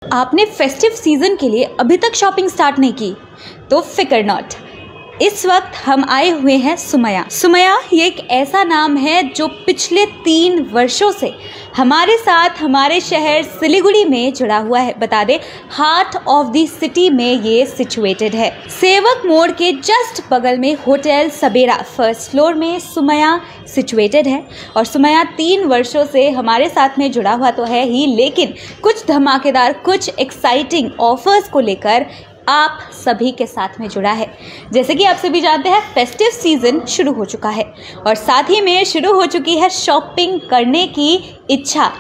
आपने festive season के लिए अभी तक शॉपिंग स्टार्ट नहीं की तो फिकर नॉट, इस वक्त हम आए हुए हैं सुमया। सुमया ये एक ऐसा नाम है जो पिछले 3 वर्षों से हमारे साथ हमारे शहर सिलीगुड़ी में जुड़ा हुआ है। बता दें, हार्ट ऑफ द सिटी में ये सिचुएटेड है। सेवक मोड़ के जस्ट बगल में होटल सबेरा फर्स्ट फ्लोर में सुमया सिचुएटेड है। और सुमया 3 वर्षों से हमारे साथ में जुड़ा हुआ तो है ही, लेकिन कुछ धमाकेदार, कुछ एक्साइटिंग ऑफर्स को लेकर आप सभी के साथ में जुड़ा है। जैसे कि आप सभी जानते हैं, फेस्टिव सीजन शुरू हो चुका है और साथ ही में शुरू हो चुकी है शॉपिंग करने की इच्छा,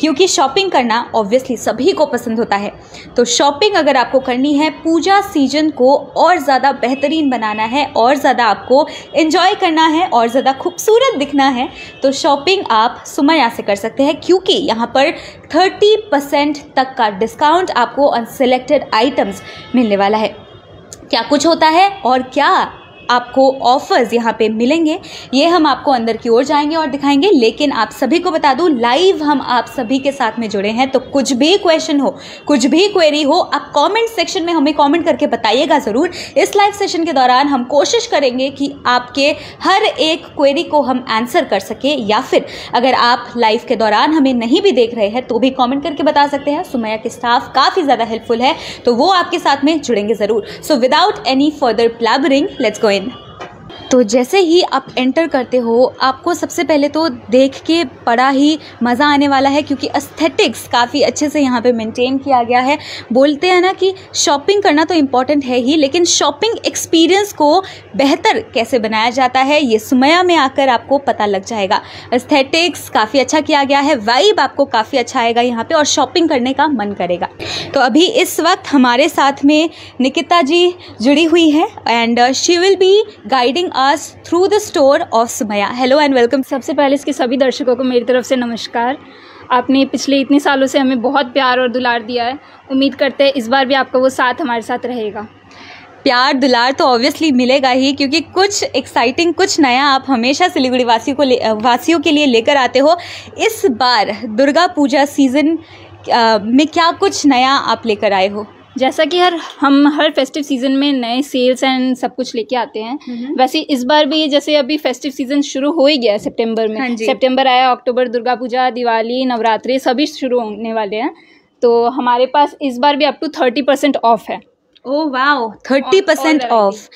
क्योंकि शॉपिंग करना ऑब्वियसली सभी को पसंद होता है। तो शॉपिंग अगर आपको करनी है, पूजा सीजन को और ज़्यादा बेहतरीन बनाना है, और ज़्यादा आपको एंजॉय करना है, और ज़्यादा खूबसूरत दिखना है, तो शॉपिंग आप सुमया से कर सकते हैं, क्योंकि यहाँ पर 30% तक का डिस्काउंट आपको ऑन सिलेक्टेड आइटम्स मिलने वाला है। क्या कुछ होता है और क्या आपको ऑफर्स यहाँ पे मिलेंगे, ये हम आपको अंदर की ओर जाएंगे और दिखाएंगे। लेकिन आप सभी को बता दूँ, लाइव हम आप सभी के साथ में जुड़े हैं, तो कुछ भी क्वेश्चन हो, कुछ भी क्वेरी हो, आप कमेंट सेक्शन में हमें कमेंट करके बताइएगा ज़रूर। इस लाइव सेशन के दौरान हम कोशिश करेंगे कि आपके हर एक क्वेरी को हम आंसर कर सके, या फिर अगर आप लाइव के दौरान हमें नहीं भी देख रहे हैं तो भी कॉमेंट करके बता सकते हैं। सुमया के स्टाफ काफ़ी ज़्यादा हेल्पफुल है, तो वो आपके साथ में जुड़ेंगे ज़रूर। So without any further blabbering, let's go in. तो जैसे ही आप एंटर करते हो, आपको सबसे पहले तो देख के बड़ा ही मज़ा आने वाला है, क्योंकि एस्थेटिक्स काफ़ी अच्छे से यहाँ पे मेंटेन किया गया है। बोलते हैं ना कि शॉपिंग करना तो इम्पॉर्टेंट है ही, लेकिन शॉपिंग एक्सपीरियंस को बेहतर कैसे बनाया जाता है, ये सुमया में आकर आपको पता लग जाएगा। एस्थेटिक्स काफ़ी अच्छा किया गया है, वाइब आपको काफ़ी अच्छा आएगा यहाँ पे, और शॉपिंग करने का मन करेगा। तो अभी इस वक्त हमारे साथ में निकिता जी जुड़ी हुई है, and she will be guiding us through the store of Somaiya. Hello and welcome. सबसे पहले इसके सभी दर्शकों को मेरी तरफ से नमस्कार। आपने पिछले इतने सालों से हमें बहुत प्यार और दुलार दिया है, उम्मीद करते हैं इस बार भी आपका वो साथ हमारे साथ रहेगा। प्यार दुलार तो ऑब्वियसली मिलेगा ही, क्योंकि कुछ एक्साइटिंग, कुछ नया आप हमेशा सिलीगुड़ी वासियों के लिए लेकर आते हो। इस बार दुर्गा पूजा सीजन में क्या कुछ नया आप लेकर आए हो? जैसा कि हम हर फेस्टिव सीज़न में नए सेल्स एंड सब कुछ लेके आते हैं, वैसे इस बार भी जैसे अभी फेस्टिव सीज़न शुरू हो ही गया है सितंबर में। हाँ, सितंबर आया, अक्टूबर दुर्गा पूजा, दिवाली, नवरात्रि सभी शुरू होने वाले हैं। तो हमारे पास इस बार भी अप टू 30% ऑफ है। Oh wow, 30% of.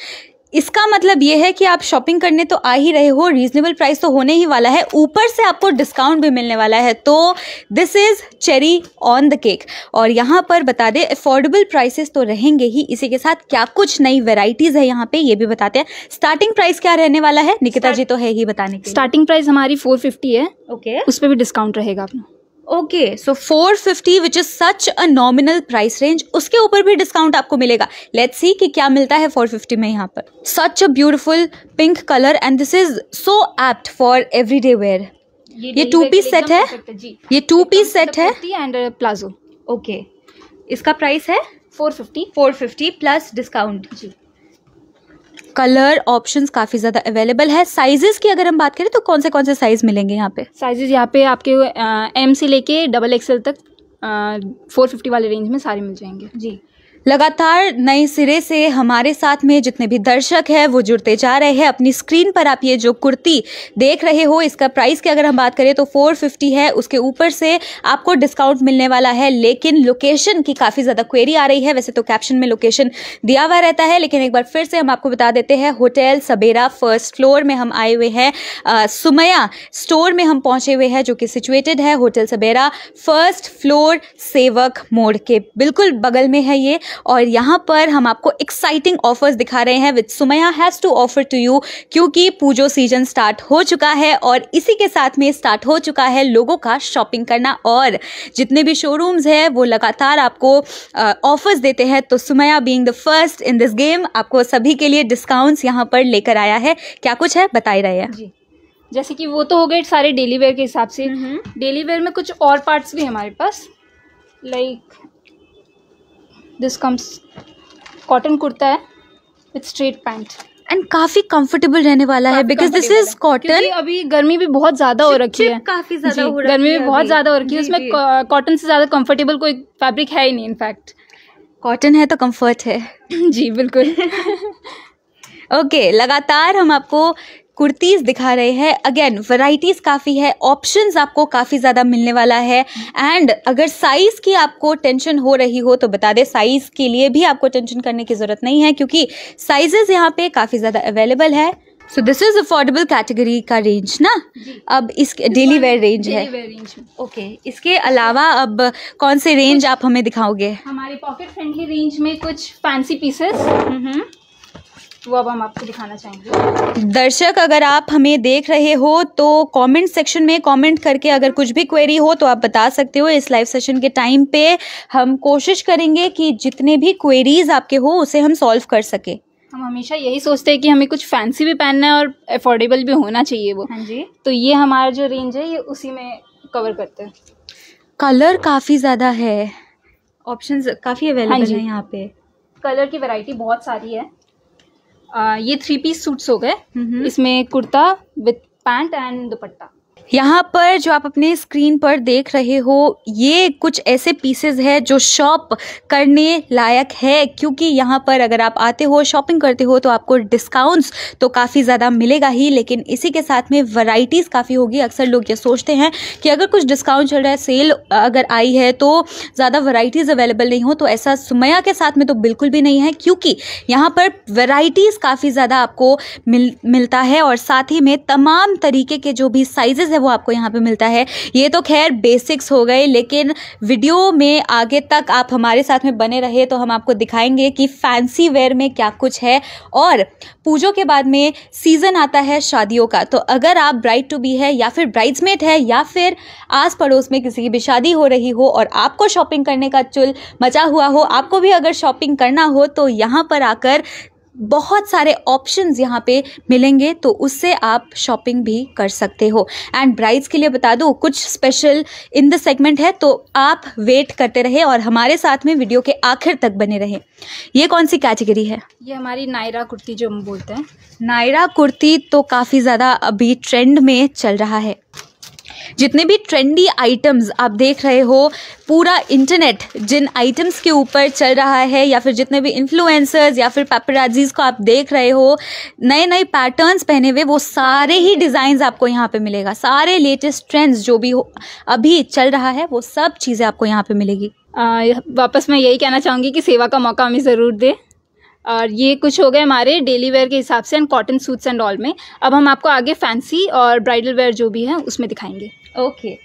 इसका मतलब ये है कि आप शॉपिंग करने तो आ ही रहे हो, रीजनेबल प्राइस तो होने ही वाला है, ऊपर से आपको डिस्काउंट भी मिलने वाला है। तो this is cherry on the cake. और यहाँ पर बता दें, अफोर्डेबल प्राइसेस तो रहेंगे ही, इसी के साथ क्या कुछ नई वेराइटीज़ है यहाँ पे ये भी बताते हैं। स्टार्टिंग प्राइस क्या रहने वाला है? निकिता जी तो है ही बताने के। स्टार्टिंग प्राइस हमारी 450 है। ओके, उस पर भी डिस्काउंट रहेगा अपना। Okay, so 450 which is such a nominal price range, उसके ऊपर भी डिस्काउंट आपको मिलेगा। लेट्स सी कि क्या मिलता है 450 में यहाँ पर। Such a beautiful pink colour, and this is so apt for everyday wear. ये 2 पीस सेट है, ये 2 पीस सेट है एंड प्लाजो। ओके, इसका प्राइस है 450 प्लस डिस्काउंट जी। कलर ऑप्शंस काफ़ी ज़्यादा अवेलेबल है। साइजेस की अगर हम बात करें तो कौन से साइज़ मिलेंगे यहाँ पे? साइजेस यहाँ पे आपके M से लेके XXL तक 450 वाले रेंज में सारे मिल जाएंगे जी। लगातार नए सिरे से हमारे साथ में जितने भी दर्शक हैं वो जुड़ते जा रहे हैं। अपनी स्क्रीन पर आप ये जो कुर्ती देख रहे हो, इसका प्राइस की अगर हम बात करें तो 450 है, उसके ऊपर से आपको डिस्काउंट मिलने वाला है। लेकिन लोकेशन की काफ़ी ज़्यादा क्वेरी आ रही है, वैसे तो कैप्शन में लोकेशन दिया हुआ रहता है, लेकिन एक बार फिर से हम आपको बता देते हैं। होटल सबेरा फर्स्ट फ्लोर में हम आए हुए हैं, सुमया स्टोर में हम पहुँचे हुए हैं, जो कि सिचुएटेड है होटल सबेरा फर्स्ट फ्लोर, सेवक मोड़ के बिल्कुल बगल में है ये। और यहाँ पर हम आपको एक्साइटिंग ऑफर्स दिखा रहे हैं with Sumaya has to offer to you, क्योंकि पूजो सीजन स्टार्ट हो चुका है और इसी के साथ में स्टार्ट हो चुका है लोगों का शॉपिंग करना। और जितने भी शोरूम्स हैं वो लगातार आपको ऑफर्स देते हैं। तो Somaiya being the first in this game आपको सभी के लिए डिस्काउंट्स यहाँ पर लेकर आया है। क्या कुछ है बता ही रहे हैं जी। जैसे कि वो तो हो गए सारे डेली वेयर के हिसाब से। डेली वेयर में कुछ और पार्ट्स भी हैं हमारे पास, like this comes cotton kurta है विथ स्ट्रेट पैंट। एंड काफी कंफर्टेबल रहने वाला है बिकॉज दिस इज कॉटन। अभी गर्मी भी बहुत ज्यादा हो रखी है, काफी ज्यादा हो रही है, गर्मी भी बहुत ज्यादा हो रखी है, उसमें कॉटन से ज्यादा कंफर्टेबल कोई फैब्रिक है ही नहीं। इनफैक्ट कॉटन है तो कंफर्ट है। जी बिल्कुल। ओके, लगातार हम आपको कुर्तीज़ दिखा रहे हैं। अगेन वैराइटीज़ काफ़ी है, ऑप्शंस आपको काफ़ी ज़्यादा मिलने वाला है। एंड अगर साइज़ की आपको टेंशन हो रही हो तो बता दें, साइज़ के लिए भी आपको टेंशन करने की ज़रूरत नहीं है क्योंकि साइजेस यहाँ पे काफ़ी ज़्यादा अवेलेबल है। So this is affordable category का रेंज ना। अब इस डेली वेयर रेंज है। ओके, इसके अलावा अब कौन से रेंज आप हमें दिखाओगे? हमारे पॉकेट फ्रेंडली रेंज में कुछ फैंसी पीसेस वो अब हम आपको दिखाना चाहेंगे। दर्शक, अगर आप हमें देख रहे हो तो कमेंट सेक्शन में कमेंट करके अगर कुछ भी क्वेरी हो तो आप बता सकते हो। इस लाइव सेशन के टाइम पे हम कोशिश करेंगे कि जितने भी क्वेरीज आपके हो उसे हम सॉल्व कर सके। हम हमेशा यही सोचते हैं कि हमें कुछ फैंसी भी पहनना है और अफोर्डेबल भी होना चाहिए वो। हाँ जी। तो ये हमारा जो रेंज है ये उसी में कवर करते हैं। कलर काफ़ी ज़्यादा है, ऑप्शंस काफ़ी अवेलेबल है यहाँ पे। कलर की वैरायटी बहुत सारी है। ये 3 पीस सूट्स हो गए, इसमें कुर्ता विद पैंट एंड दुपट्टा। यहाँ पर जो आप अपने स्क्रीन पर देख रहे हो ये कुछ ऐसे पीसेस है जो शॉप करने लायक है क्योंकि यहाँ पर अगर आप आते हो शॉपिंग करते हो तो आपको डिस्काउंट्स तो काफ़ी ज़्यादा मिलेगा ही, लेकिन इसी के साथ में वैराइटीज़ काफ़ी होगी। अक्सर लोग ये सोचते हैं कि अगर कुछ डिस्काउंट चल रहा है, सेल अगर आई है तो ज़्यादा वैराइटीज़ अवेलेबल नहीं हो, तो ऐसा सुमैया के साथ में तो बिल्कुल भी नहीं है क्योंकि यहाँ पर वैराइटीज़ काफ़ी ज़्यादा आपको मिलता है और साथ ही में तमाम तरीके के जो भी साइजेस है वो आपको यहाँ पे मिलता है। ये तो खैर बेसिक्स हो गए, लेकिन वीडियो में आगे तक आप हमारे साथ में बने रहे तो हम आपको दिखाएंगे कि फैंसी वेयर में क्या कुछ है। और पूजों के बाद में सीजन आता है शादियों का, तो अगर आप ब्राइड टू बी है या फिर ब्राइड्समेड है या फिर आस पड़ोस में किसी की भी शादी हो रही हो और आपको शॉपिंग करने का चुल मचा हुआ हो, आपको भी अगर शॉपिंग करना हो तो यहाँ पर आकर बहुत सारे ऑप्शंस यहाँ पे मिलेंगे, तो उससे आप शॉपिंग भी कर सकते हो। एंड ब्राइड्स के लिए बता दूँ कुछ स्पेशल इन द सेगमेंट है, तो आप वेट करते रहे और हमारे साथ में वीडियो के आखिर तक बने रहे। ये कौन सी कैटेगरी है? ये हमारी नायरा कुर्ती जो हम बोलते हैं। नायरा कुर्ती तो काफ़ी ज़्यादा अभी ट्रेंड में चल रहा है। जितने भी ट्रेंडी आइटम्स आप देख रहे हो, पूरा इंटरनेट जिन आइटम्स के ऊपर चल रहा है या फिर जितने भी इन्फ्लुएंसर्स या फिर पैपराजीज को आप देख रहे हो नए नए पैटर्न्स पहने हुए, वो सारे ही डिज़ाइंस आपको यहाँ पे मिलेगा। सारे लेटेस्ट ट्रेंड्स जो भी अभी चल रहा है वो सब चीज़ें आपको यहाँ पे मिलेगी। वापस मैं यही कहना चाहूँगी कि सेवा का मौका हमें ज़रूर दे। और ये कुछ हो गए हमारे डेली वेयर के हिसाब से and cotton suits and all में। अब हम आपको आगे फैंसी और ब्राइडल वेयर जो भी है उसमें दिखाएंगे। ओके,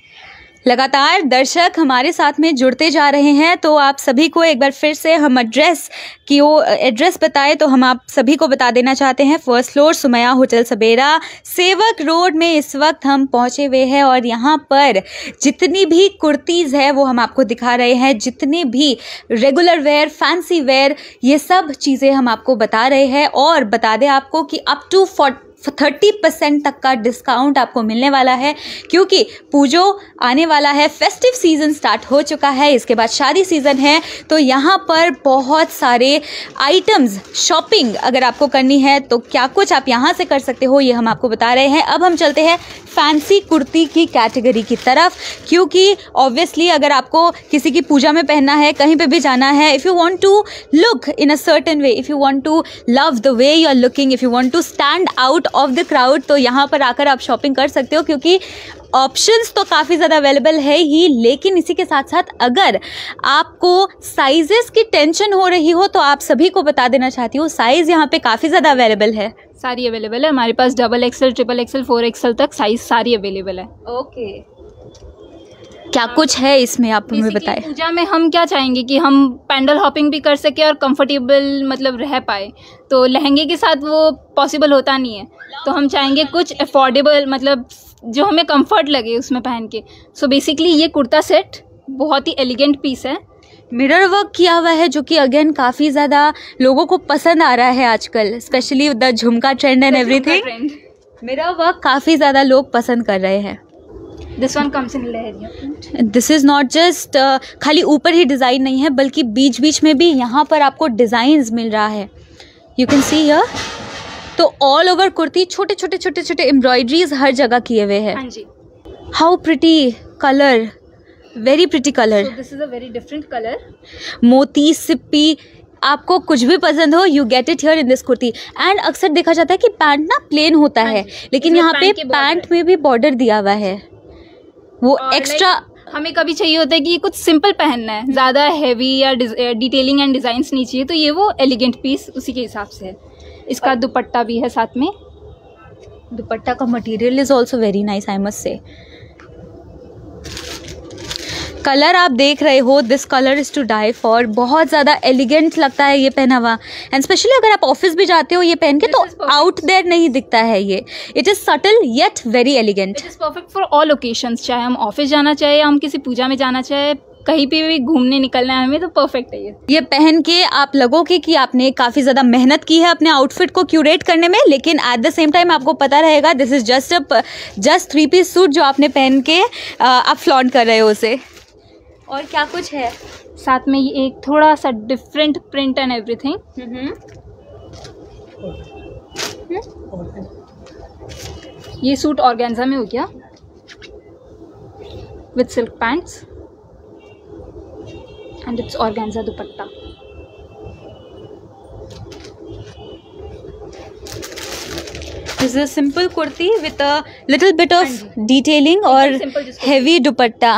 लगातार दर्शक हमारे साथ में जुड़ते जा रहे हैं, तो आप सभी को एक बार फिर से हम एड्रेस बताएं तो हम आप सभी को बता देना चाहते हैं। फर्स्ट फ्लोर सुमैया होटल सबेरा, सेवक रोड में इस वक्त हम पहुंचे हुए हैं और यहाँ पर जितनी भी कुर्तीज़ है वो हम आपको दिखा रहे हैं। जितने भी रेगुलर वेयर, फैंसी वेयर, ये सब चीज़ें हम आपको बता रहे हैं। और बता दें आपको कि अप टू 30% तक का डिस्काउंट आपको मिलने वाला है क्योंकि पूजो आने वाला है, फेस्टिव सीज़न स्टार्ट हो चुका है, इसके बाद शादी सीज़न है, तो यहाँ पर बहुत सारे आइटम्स शॉपिंग अगर आपको करनी है तो क्या कुछ आप यहाँ से कर सकते हो ये हम आपको बता रहे हैं। अब हम चलते हैं फैंसी कुर्ती की कैटेगरी की तरफ क्योंकि ऑब्वियसली अगर आपको किसी की पूजा में पहनना है, कहीं पे भी जाना है, if you want to look in a certain way, if you want to love the way you are looking, if you want to stand out of the crowd, तो यहाँ पर आकर आप शॉपिंग कर सकते हो क्योंकि ऑप्शंस तो काफ़ी ज़्यादा अवेलेबल है ही, लेकिन इसी के साथ साथ अगर आपको साइजेस की टेंशन हो रही हो तो आप सभी को बता देना चाहती हूँ साइज़ यहाँ पे काफ़ी ज़्यादा अवेलेबल है। सारी अवेलेबल है हमारे पास, XXL, XXL, 4XL तक साइज सारी अवेलेबल है। ओके, क्या कुछ है इसमें आप हमें बताएं। पूजा में हम क्या चाहेंगे कि हम पैंडल हॉपिंग भी कर सके और कंफर्टेबल मतलब रह पाए, तो लहंगे के साथ वो पॉसिबल होता नहीं है, तो हम चाहेंगे कुछ अफोर्डेबल मतलब जो हमें कंफर्ट लगे उसमें पहन के। सो बेसिकली ये कुर्ता सेट बहुत ही एलिगेंट पीस है, मिरर वर्क किया हुआ है जो कि अगेन काफ़ी ज़्यादा लोगों को पसंद आ रहा है आजकल, specially the jhumka trend and everything. Mirror work काफ़ी ज़्यादा लोग पसंद कर रहे हैं। This one comes in lehariya. This is not just खाली ऊपर ही डिज़ाइन नहीं है बल्कि बीच बीच में भी यहाँ पर आपको डिज़ाइंस मिल रहा है। यू कैन सी हियर तो ऑल ओवर कुर्ती छोटे छोटे छोटे छोटे एम्ब्रॉयडरीज हर जगह किए हुए हैं। हाँ जी। How pretty colour, very pretty colour. This is a very different colour. मोती, सिप्पी, आपको कुछ भी पसंद हो you get it here in this kurti. And अक्सर देखा जाता है कि पैंट ना प्लेन होता है, लेकिन यहाँ पे पैंट में भी बॉर्डर दिया हुआ है, वो एक्स्ट्रा। हमें कभी चाहिए होता है कि कुछ सिंपल पहनना है, ज़्यादा हैवी या डिटेलिंग एंड डिज़ाइंस नहीं चाहिए, तो ये वो एलिगेंट पीस उसी के हिसाब से है। इसका दुपट्टा भी है साथ में। दुपट्टा का material is also very nice, I must say. Colour आप देख रहे हो, this colour is to die for. बहुत ज़्यादा एलिगेंट लगता है ये पहना हुआ, एंड स्पेशली अगर आप ऑफिस भी जाते हो ये पहन के तो आउट देयर नहीं दिखता है ये। It is subtle yet very elegant. It is perfect for all occasions, चाहे हम ऑफिस जाना चाहे या हम किसी पूजा में जाना चाहे, कहीं पे भी घूमने निकलना है हमें, तो परफेक्ट है ये पहन के आप लगोगे कि आपने काफ़ी ज़्यादा मेहनत की है अपने आउटफिट को क्यूरेट करने में, लेकिन एट द सेम टाइम आपको पता रहेगा this is just 3 piece suit जो आपने पहन के आप फ्लॉन्ट कर रहे हो उसे। और क्या कुछ है साथ में, ये एक थोड़ा सा डिफरेंट प्रिंट एंड एवरीथिंग। ये सूट ऑर्गेन्जा में हो गया with silk pants and it's organza dupatta. This is a simple kurti with a little bit of detailing और हेवी दुपट्टा,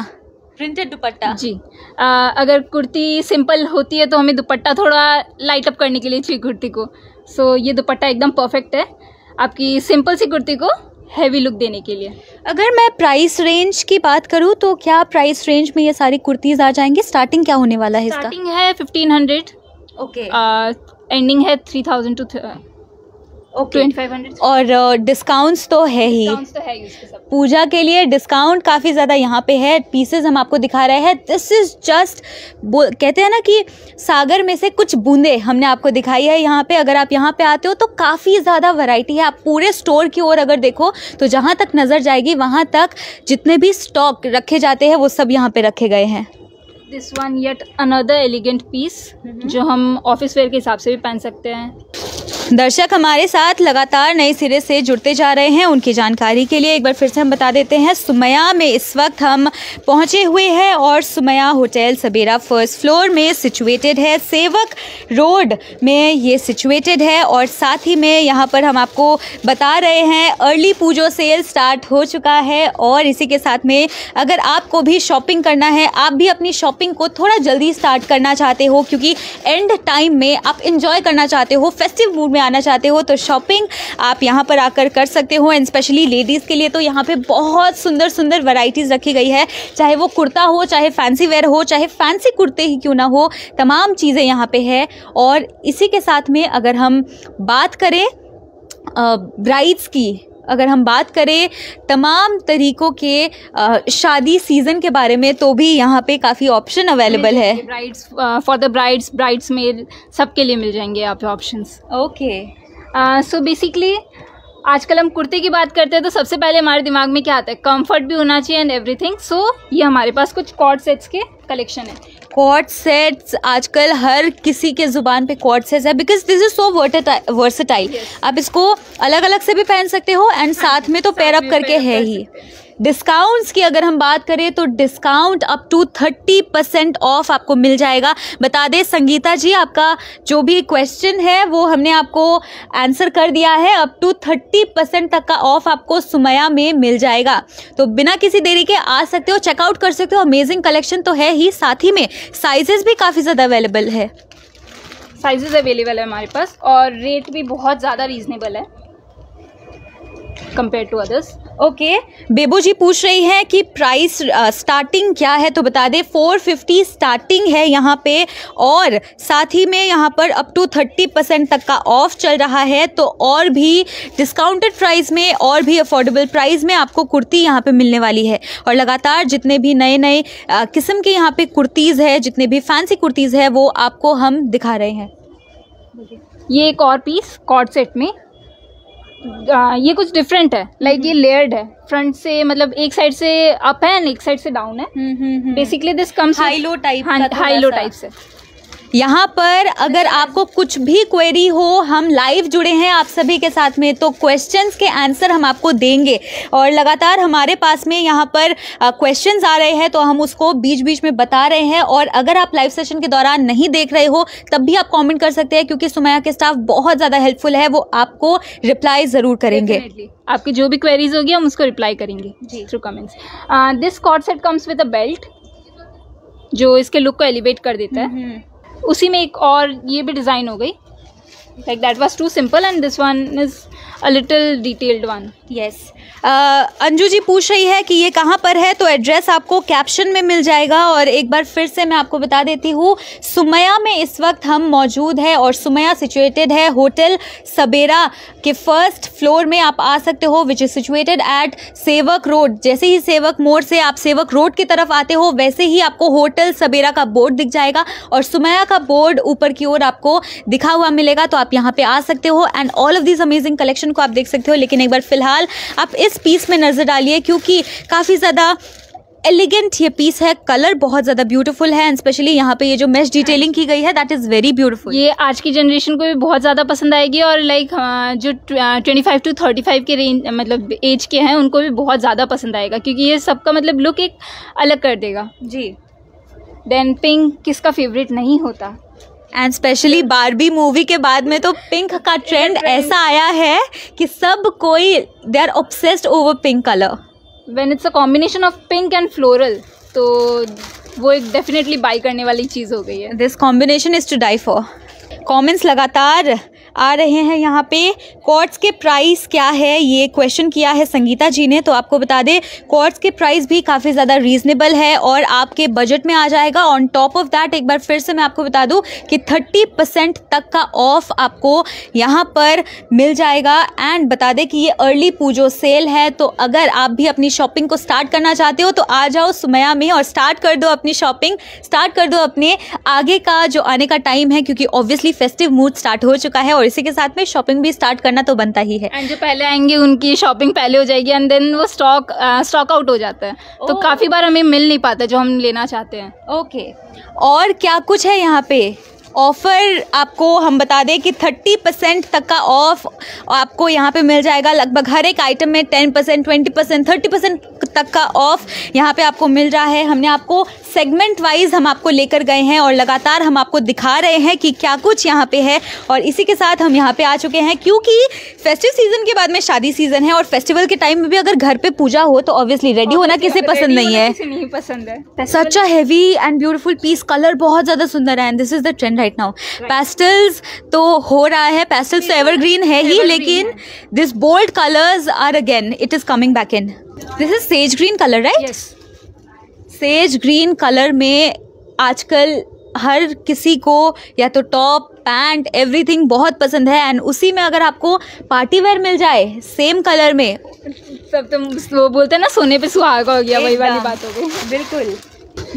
प्रिंटेड दुपट्टा जी। अगर कुर्ती सिंपल होती है तो हमें दुपट्टा थोड़ा लाइट अप करने के लिए चाहिए कुर्ती को। सो ये दुपट्टा एकदम परफेक्ट है आपकी सिंपल सी कुर्ती को हैवी लुक देने के लिए। अगर मैं प्राइस रेंज की बात करूँ तो क्या प्राइस रेंज में ये सारी कुर्तीज़ आ जाएंगी? स्टार्टिंग क्या होने वाला है इसका? स्टार्टिंग है 1500, ओके, एंडिंग है 3000 to 2500। और डिस्काउंट्स तो है ही, डिस्काउंट्स तो है ही उसके सब। पूजा के लिए डिस्काउंट काफ़ी ज़्यादा यहाँ पे है। पीसेस हम आपको दिखा रहे हैं, दिस इज़ जस्ट कहते हैं ना कि सागर में से कुछ बूंदे हमने आपको दिखाई है यहाँ पे। अगर आप यहाँ पे आते हो तो काफ़ी ज़्यादा वैरायटी है। आप पूरे स्टोर की ओर अगर देखो तो जहाँ तक नज़र जाएगी वहाँ तक जितने भी स्टॉक रखे जाते हैं वो सब यहाँ पे रखे गए हैं। This one yet another elegant piece जो हम ऑफिस वेयर के हिसाब से भी पहन सकते हैं। दर्शक हमारे साथ लगातार नए सिरे से जुड़ते जा रहे हैं, उनकी जानकारी के लिए एक बार फिर से हम बता देते हैं सुमैया में इस वक्त हम पहुंचे हुए हैं और सुमैया होटल सबेरा फर्स्ट फ्लोर में सिचुएटेड है, सेवक रोड में ये सिचुएटेड है। और साथ ही में यहाँ पर हम आपको बता रहे हैं अर्ली पूजो सेल स्टार्ट हो चुका है। और इसी के साथ में अगर आपको भी शॉपिंग करना है, आप भी अपनी शॉपिंग को थोड़ा जल्दी स्टार्ट करना चाहते हो क्योंकि एंड टाइम में आप इंजॉय करना चाहते हो, फेस्टिव मूड में आना चाहते हो, तो शॉपिंग आप यहाँ पर आकर कर सकते हो। एंड स्पेशली लेडीज़ के लिए तो यहाँ पे बहुत सुंदर सुंदर वैरायटीज़ रखी गई है, चाहे वो कुर्ता हो, चाहे फैंसी वेयर हो, चाहे फैंसी कुर्ते ही क्यों ना हो, तमाम चीज़ें यहाँ पे है। और इसी के साथ में अगर हम बात करें ब्राइड्स की, अगर हम बात करें तमाम तरीक़ों के शादी सीज़न के बारे में, तो भी यहाँ पे काफ़ी ऑप्शन अवेलेबल है। Brides for the brides, bridesmaid सबके लिए मिल जाएंगे यहाँ पे ऑप्शंस। ओके, सो बेसिकली आजकल हम कुर्ते की बात करते हैं तो सबसे पहले हमारे दिमाग में क्या आता है, कंफर्ट भी होना चाहिए एंड एवरीथिंग। सो ये हमारे पास कुछ कॉर्ड सेट्स के कलेक्शन है। कॉर्ड सेट्स आजकल हर किसी के ज़ुबान पे कॉर्ड सेट्स है because this is so versatile. आप इसको अलग अलग से भी पहन सकते हो एंड साथ में तो पेयर अप करके है ही। डिस्काउंट्स की अगर हम बात करें तो डिस्काउंट अप टू 30% ऑफ आपको मिल जाएगा। बता दें संगीता जी, आपका जो भी क्वेश्चन है वो हमने आपको आंसर कर दिया है। अप टू 30% तक का ऑफ आपको सुमैया में मिल जाएगा, तो बिना किसी देरी के आ सकते हो, चेकआउट कर सकते हो। अमेजिंग कलेक्शन तो है ही, साथ ही में साइजेस भी काफ़ी ज़्यादा अवेलेबल है। साइजेस अवेलेबल है हमारे पास और रेट भी बहुत ज़्यादा रीजनेबल है कंपेयर टू अदर्स। ओके, बेबो जी पूछ रही है कि प्राइस स्टार्टिंग क्या है, तो बता दें 450 स्टार्टिंग है यहाँ पे, और साथ ही में यहाँ पर अप टू 30% तक का ऑफ चल रहा है। तो और भी डिस्काउंटेड प्राइस में और भी अफोर्डेबल प्राइस में आपको कुर्ती यहाँ पे मिलने वाली है। और लगातार जितने भी नए नए किस्म के यहाँ पे कुर्तीज़ है, जितने भी फैंसी कुर्तीज़ है, वो आपको हम दिखा रहे हैं। ये एक और पीस कॉर्ड सेट में, ये कुछ डिफरेंट है, लाइक ये लेयर्ड है, फ्रंट से मतलब एक साइड से अप है एंड एक साइड से डाउन है। Basically this comes high low type, high low type से। यहाँ पर अगर आपको कुछ भी क्वेरी हो, हम लाइव जुड़े हैं आप सभी के साथ में, तो क्वेश्चंस के आंसर हम आपको देंगे और लगातार हमारे पास में यहाँ पर क्वेश्चंस आ रहे हैं तो हम उसको बीच बीच में बता रहे हैं। और अगर आप लाइव सेशन के दौरान नहीं देख रहे हो तब भी आप कमेंट कर सकते हैं, क्योंकि सुमैया के स्टाफ बहुत ज़्यादा हेल्पफुल है, वो आपको रिप्लाई ज़रूर करेंगे। आपकी जो भी क्वेरीज होगी हम उसको रिप्लाई करेंगे through comments. This cord set comes with a belt जो इसके लुक को एलिवेट कर देता है। उसी में एक और ये भी डिज़ाइन हो गई, like that was too simple and this one is a little detailed one. Yes, Anju ji पूछ रही है कि ये कहाँ पर है, तो एड्रेस आपको कैप्शन में मिल जाएगा। और एक बार फिर से मैं आपको बता देती हूँ, सुमैया में इस वक्त हम मौजूद है और सुमैया सिचुएटेड है होटल सबेरा के फर्स्ट फ्लोर में। आप आ सकते हो, विच इज़ सिचुएटेड एट सेवक रोड। जैसे ही सेवक मोड़ से आप सेवक रोड की तरफ आते हो वैसे ही आपको होटल सबेरा का बोर्ड दिख जाएगा और सुमैया का बोर्ड ऊपर की ओर आपको दिखा हुआ मिलेगा, तो आप यहाँ पे आ सकते हो and all of this amazing collection को आप देख सकते हो। लेकिन एक बार फिलहाल आप इस पीस में नज़र डालिए, क्योंकि काफ़ी ज़्यादा एलिगेंट ये पीस है, कलर बहुत ज़्यादा ब्यूटीफुल है एंड स्पेशली यहाँ पे ये जो मैश डिटेलिंग की गई है दैट इज़ वेरी ब्यूटीफुल। ये आज की जनरेशन को भी बहुत ज़्यादा पसंद आएगी और लाइक जो 25 to 35 के रेंज मतलब एज के हैं उनको भी बहुत ज़्यादा पसंद आएगा, क्योंकि ये सबका मतलब लुक एक अलग कर देगा जी। देन पिंक किसका फेवरेट नहीं होता, एंड स्पेशली बारबी मूवी के बाद में तो पिंक का ट्रेंड ऐसा आया है कि सब कोई they are obsessed over pink colour. When it's a combination of pink and floral तो वो एक डेफिनेटली बाई करने वाली चीज़ हो गई है। This combination is to die for. Comments लगातार आ रहे हैं यहाँ पे। कॉर्ड्स के प्राइस क्या है, ये क्वेश्चन किया है संगीता जी ने, तो आपको बता दें कॉर्ड्स के प्राइस भी काफ़ी ज़्यादा रीज़नेबल है और आपके बजट में आ जाएगा। ऑन टॉप ऑफ दैट एक बार फिर से मैं आपको बता दूं कि 30% तक का ऑफ आपको यहाँ पर मिल जाएगा। एंड बता दें कि ये अर्ली पूजो सेल है, तो अगर आप भी अपनी शॉपिंग को स्टार्ट करना चाहते हो तो आ जाओ सुमैया में और स्टार्ट कर दो अपनी शॉपिंग, स्टार्ट कर दो अपने आगे का जो आने का टाइम है, क्योंकि ऑब्वियसली फेस्टिव मूड स्टार्ट हो चुका है और इसी के साथ में शॉपिंग भी स्टार्ट करना तो बनता ही है। एंड जो पहले आएंगे उनकी शॉपिंग पहले हो जाएगी एंड देन वो स्टॉक आउट हो जाता है, तो काफ़ी बार हमें मिल नहीं पाता जो हम लेना चाहते हैं। ओके, और क्या कुछ है यहाँ पे ऑफ़र, आपको हम बता दें कि 30% तक का ऑफ आपको यहाँ पे मिल जाएगा। लगभग हर एक आइटम में 10%, 20%, 30% तक का ऑफ यहाँ पे आपको मिल रहा है। हमने आपको सेगमेंट वाइज हम आपको लेकर गए हैं और लगातार हम आपको दिखा रहे हैं कि क्या कुछ यहाँ पे है। और इसी के साथ हम यहाँ पे आ चुके हैं, क्योंकि फेस्टिव सीजन के बाद में शादी सीजन है और फेस्टिवल के टाइम में भी अगर घर पे पूजा हो तो ऑब्वियसली रेडी होना किसे पसंद नहीं है, किसे नहीं पसंद है। Such a heavy and beautiful piece, colour बहुत ज़्यादा सुंदर है and this is the trend right now. Pastels तो हो रहा है, पेस्टल्स तो एवरग्रीन है ही, लेकिन this bold colours are again it is coming back in. This is sage green colour right? Yes, sage green colour में आजकल हर किसी को या तो टॉप पैंट एवरीथिंग बहुत पसंद है एंड उसी में अगर आपको पार्टी वेयर मिल जाए सेम कलर में, सब तो वो बोलते हैं ना सोने पे सुहागा हो गया, वही वाली बात हो गई। बिल्कुल।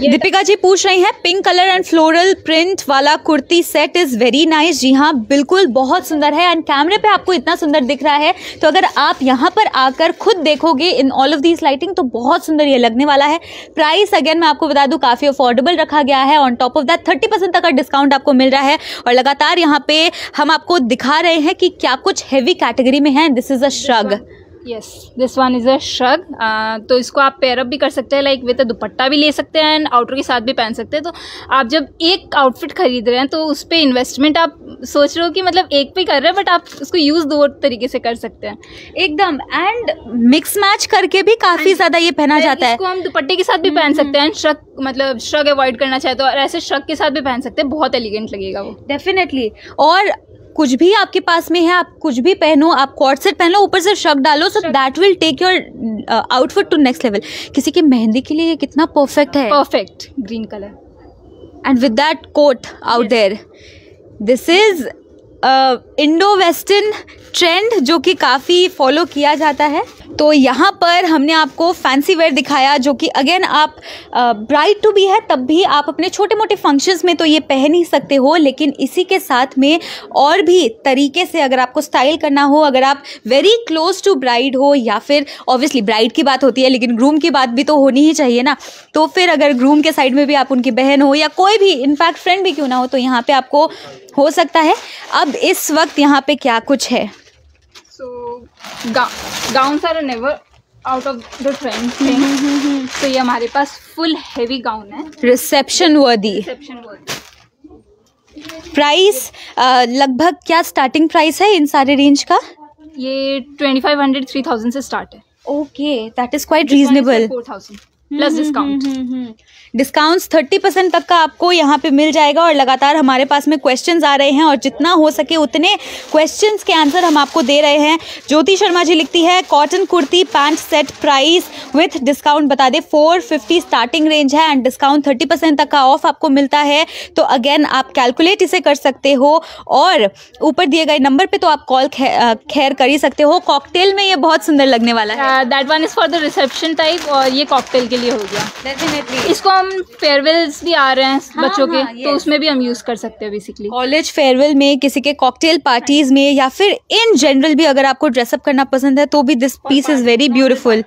दीपिका जी पूछ रही हैं pink colour and floral print वाला kurti set is very nice. जी हाँ, बिल्कुल बहुत सुंदर है एंड कैमरे पे आपको इतना सुंदर दिख रहा है, तो अगर आप यहाँ पर आकर खुद देखोगे in all of this lighting तो बहुत सुंदर ये लगने वाला है। प्राइस अगेन मैं आपको बता दूँ काफ़ी अफोर्डेबल रखा गया है। ऑन टॉप ऑफ दैट 30% तक का डिस्काउंट आपको मिल रहा है और लगातार यहाँ पे हम आपको दिखा रहे हैं कि क्या कुछ हैवी कैटेगरी में है। This is a shrug. Yes, this one is a shrug. तो इसको आप पेयरअप भी कर सकते हैं, लाइक विद दुपट्टा भी ले सकते हैं एंड आउटर के साथ भी पहन सकते हैं। तो आप जब एक आउटफिट खरीद रहे हैं तो उस पर इन्वेस्टमेंट आप सोच रहे हो कि मतलब एक पे कर रहे हैं, बट आप उसको यूज़ दो तरीके से कर सकते हैं एकदम। एंड मिक्स मैच करके भी काफ़ी ज़्यादा ये पहना जाता है। इसको हम दुपट्टे के साथ भी पहन सकते हैं, श्रग मतलब श्रग अवॉइड करना चाहे तो ऐसे श्रग के साथ भी पहन सकते हैं, बहुत एलिगेंट लगेगा वो डेफिनेटली। और कुछ भी आपके पास में है, आप कुछ भी पहनो, आप कॉर्ड सेट पहन लो, ऊपर से श्रग डालो, so that will take your outfit to next level. किसी की मेहंदी के लिए ये कितना परफेक्ट है, perfect green colour and with that coat out there. This is Indo western trend जो कि काफ़ी फॉलो किया जाता है। तो यहाँ पर हमने आपको फैंसी वेयर दिखाया जो कि अगेन आप ब्राइड टू बी है तब भी आप अपने छोटे मोटे फंक्शंस में तो ये पहन ही सकते हो, लेकिन इसी के साथ में और भी तरीके से अगर आपको स्टाइल करना हो, अगर आप वेरी क्लोज टू ब्राइड हो या फिर ऑब्वियसली ब्राइड की बात होती है लेकिन ग्रूम की बात भी तो होनी ही चाहिए ना, तो फिर अगर ग्रूम के साइड में भी आप उनकी बहन हो या कोई भी इनफैक्ट फ्रेंड भी क्यों ना हो तो यहाँ पे आपको हो सकता है। अब इस वक्त यहाँ पे क्या कुछ है? Gowns are never out of the trend thing. तो ये हमारे पास फुल हेवी गाउन है, रिसेप्शन वर्दी। प्राइस लगभग क्या स्टार्टिंग प्राइस है इन सारे रेंज का? ये 2500 3000 से स्टार्ट है। Okay, that is quite reasonable. 4000 plus discount. Discounts 30% तक का आपको यहाँ पे मिल जाएगा। और लगातार हमारे पास में क्वेश्चंस आ रहे हैं और जितना हो सके उतने क्वेश्चंस के आंसर हम आपको दे रहे हैं। ज्योति शर्मा जी लिखती है cotton kurti pant set price with discount बता दे। 450 स्टार्टिंग रेंज है एंड डिस्काउंट 30% तक का ऑफ आपको मिलता है। तो अगेन आप कैलकुलेट इसे कर सकते हो और ऊपर दिए गए नंबर पे तो आप कॉल खैर कर ही सकते हो। कॉकटेल में ये बहुत सुंदर लगने वाला है। That one is for the reception type और ये कॉकटेल के लिए हो गया। डेफिनेटली इसको हम फेयरवेल्स भी आ रहे हैं बच्चों के, तो उसमें भी हम यूज कर सकते हैं। बेसिकली कॉलेज फेयरवेल में, किसी के कॉकटेल पार्टीज में या फिर इन जनरल भी अगर आपको ड्रेसअप करना पसंद है तो भी this piece is very beautiful.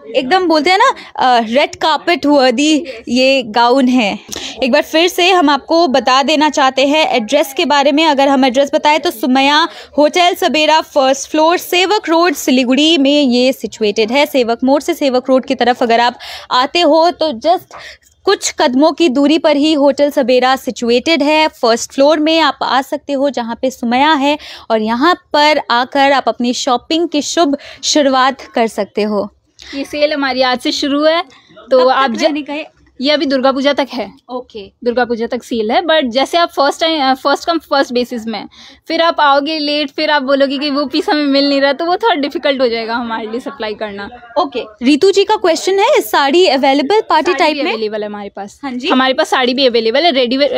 एकदम बोलते हैं ना रेड कार्पेट वर्दी ये गाउन है। एक बार फिर से हम आपको बता देना चाहते हैं एड्रेस के बारे में। अगर हम एड्रेस बताएं तो सुमैया होटल सबेरा फर्स्ट फ्लोर सेवक रोड सिलीगुड़ी में ये सिचुएटेड है। सेवक मोड़ से सेवक रोड की तरफ अगर आप आते हो तो जस्ट कुछ कदमों की दूरी पर ही होटल सबेरा सिचुएटेड है। फर्स्ट फ्लोर में आप आ सकते हो जहाँ पे सुमैया है और यहाँ पर आकर आप अपनी शॉपिंग की शुभ शुरुआत कर सकते हो। ये सेल हमारी आज से शुरू है तो आप ये अभी दुर्गा पूजा तक है। ओके, दुर्गा पूजा तक सेल है। बट जैसे आप फर्स्ट कम फर्स्ट बेसिस में फिर आप आओगे लेट, फिर आप बोलोगे कि वो पीस हमें मिल नहीं रहा, तो वो थोड़ा डिफिकल्ट हो जाएगा हमारे लिए सप्लाई करना। ओके, रितु जी का क्वेश्चन है साड़ी अवेलेबल पार्टी टाइप में? अवेलेबल है हमारे पास। हाँ जी, हमारे पास साड़ी भी अवेलेबल है,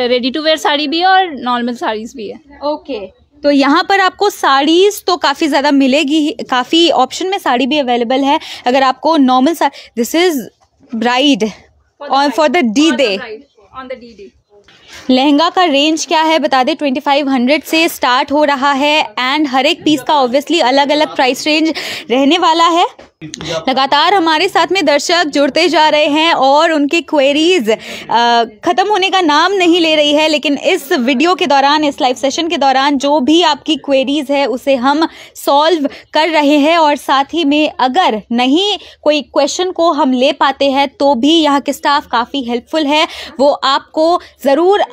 रेडी टू वेयर साड़ी भी है और नॉर्मल साड़ीज भी है। ओके, तो यहाँ पर आपको साड़ीज तो काफ़ी ज़्यादा मिलेगी, काफ़ी ऑप्शन में साड़ी भी अवेलेबल है। अगर आपको नॉर्मल दिस इज ब्राइड और for the D day on the D day. Lehenga का रेंज क्या है बता दे? 2500 से स्टार्ट हो रहा है एंड हर एक पीस का ऑब्वियसली अलग अलग प्राइस रेंज रहने वाला है। लगातार हमारे साथ में दर्शक जुड़ते जा रहे हैं और उनकी क्वेरीज ख़त्म होने का नाम नहीं ले रही है। लेकिन इस वीडियो के दौरान, इस लाइव सेशन के दौरान जो भी आपकी क्वेरीज है उसे हम सॉल्व कर रहे हैं और साथ ही में अगर नहीं कोई क्वेश्चन को हम ले पाते हैं तो भी यहाँ के स्टाफ काफ़ी हेल्पफुल है। वो आपको ज़रूर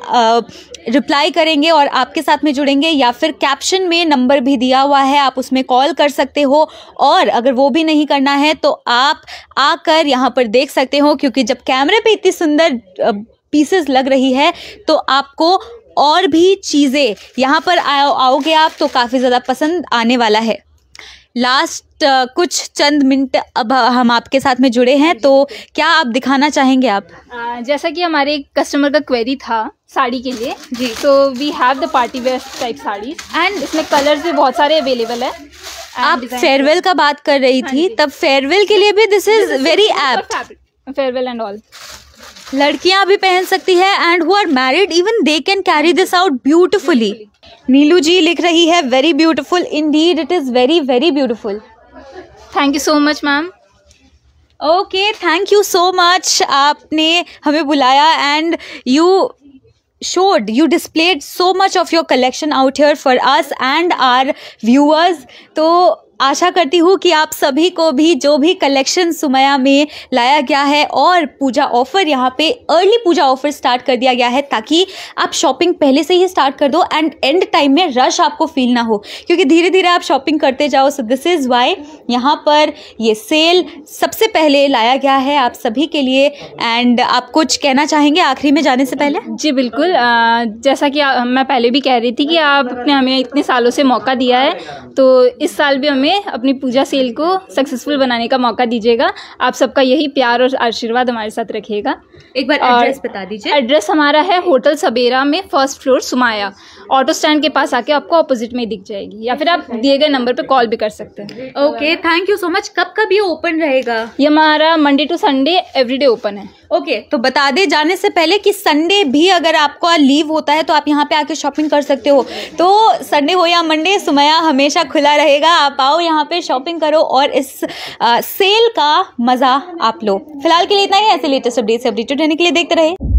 रिप्लाई करेंगे और आपके साथ में जुड़ेंगे या फिर कैप्शन में नंबर भी दिया हुआ है, आप उसमें कॉल कर सकते हो। और अगर वो भी नहीं करना है तो आप आकर यहाँ पर देख सकते हो, क्योंकि जब कैमरे पे इतनी सुंदर पीसेस लग रही है तो आपको और भी चीज़ें यहाँ पर आओगे आप तो काफ़ी ज़्यादा पसंद आने वाला है। लास्ट कुछ चंद मिनट अब हम आपके साथ में जुड़े हैं तो क्या आप दिखाना चाहेंगे आप? जैसा कि हमारे कस्टमर का क्वेरी था साड़ी के लिए जी, तो we have the party wear type sari and इसमें कलर्स भी बहुत सारे अवेलेबल है। आप फेयरवेल का बात कर रही थी, तब फेयरवेल के लिए भी this is very apt. Farewell and all लड़कियां भी पहन सकती है and who are married even they can carry this out beautifully. Neelu ji लिख रही है very beautiful indeed, it is very very beautiful. Thank you so much ma'am. Okay, thank you so much, आपने हमें बुलाया and you displayed so much of your collection out here for us and our viewers। तो आशा करती हूँ कि आप सभी को भी जो भी कलेक्शन सुमैया में लाया गया है और पूजा ऑफर, यहाँ पे अर्ली पूजा ऑफर स्टार्ट कर दिया गया है ताकि आप शॉपिंग पहले से ही स्टार्ट कर दो एंड एंड टाइम में रश आपको फील ना हो, क्योंकि धीरे धीरे आप शॉपिंग करते जाओ। सो दिस इज़ वाई यहाँ पर ये सेल सबसे पहले लाया गया है आप सभी के लिए। एंड आप कुछ कहना चाहेंगे आखिरी में जाने से पहले? जी बिल्कुल, जैसा कि मैं पहले भी कह रही थी कि आपने हमें इतने सालों से मौका दिया है, तो इस साल भी हमें हमें अपनी पूजा सेल को सक्सेसफुल बनाने का मौका दीजिएगा। आप सबका यही प्यार और आशीर्वाद हमारे साथ रखिएगा। एक बार एड्रेस बता दीजिए। एड्रेस हमारा है होटल सबेरा में, 1st floor, Somaiya. Auto stand के पास आके आपको ऑपोजिट में दिख जाएगी, या फिर आप दिए गए नंबर पे कॉल भी कर सकते हैं। Okay, thank you so much. कब कब ये ओपन रहेगा? ये हमारा Monday to Sunday everyday open है। ओके, तो बता दे जाने से पहले कि संडे भी अगर आपको लीव होता है तो आप यहाँ पे आके शॉपिंग कर सकते हो। तो संडे हो या मंडे, सुमैया हमेशा खुला रहेगा। आप आओ यहाँ पे, शॉपिंग करो और इस सेल का मज़ा आप लो। फिलहाल के लिए इतना ही। ऐसे लेटेस्ट अपडेट से अपडेटेड रहने के लिए देखते रहे